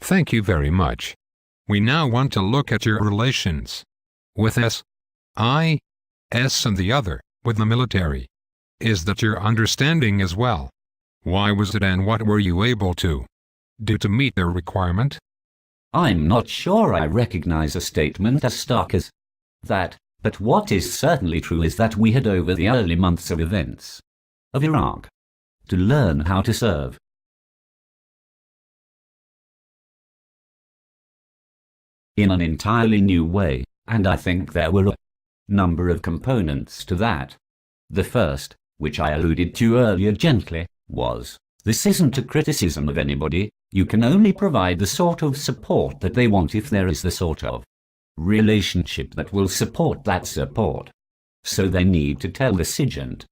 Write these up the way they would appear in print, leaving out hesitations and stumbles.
Thank you very much. We now want to look at your relations with SIS and the other, with the military. Is that your understanding as well? Why was it and what were you able to do to meet their requirement? I'm not sure I recognize a statement as stark as that, but what is certainly true is that we had over the early months of events of Iraq to learn how to serve. In an entirely new way, and I think there were a number of components to that. The first, which I alluded to earlier gently, was, this isn't a criticism of anybody, you can only provide the sort of support that they want if there is the sort of relationship that will support that support. So they need to tell the SIGINT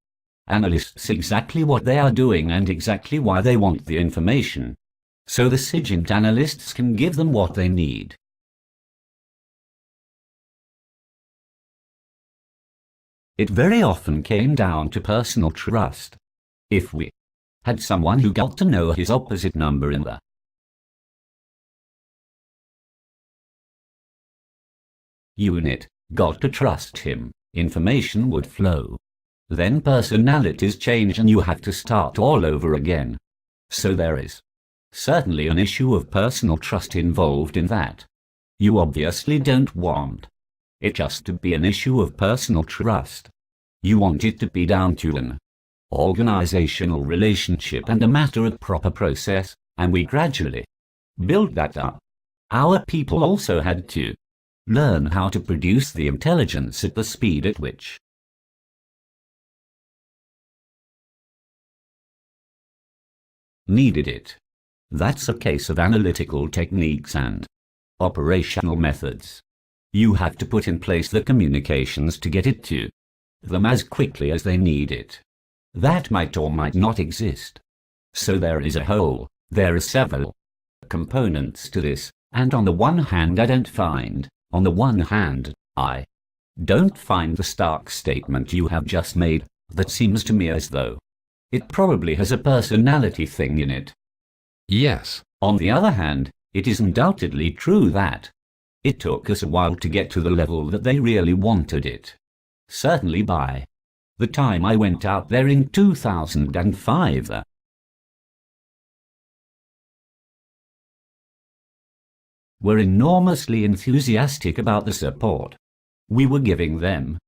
analysts exactly what they are doing and exactly why they want the information, so the SIGINT analysts can give them what they need. It very often came down to personal trust. If we had someone who got to know his opposite number in the unit, got to trust him, information would flow. Then personalities change and you have to start all over again. So there is certainly an issue of personal trust involved in that. You obviously don't want it just to be an issue of personal trust. You want it to be down to an organizational relationship and a matter of proper process, and we gradually build that up. Our people also had to learn how to produce the intelligence at the speed at which needed it. That's a case of analytical techniques and operational methods. You have to put in place the communications to get it to them as quickly as they need it. That might or might not exist. So there is there are several components to this, and on the one hand I don't find the stark statement you have just made. That seems to me as though it probably has a personality thing in it. Yes. On the other hand, it is undoubtedly true that it took us a while to get to the level that they really wanted it. Certainly by the time I went out there in 2005, were enormously enthusiastic about the support we were giving them.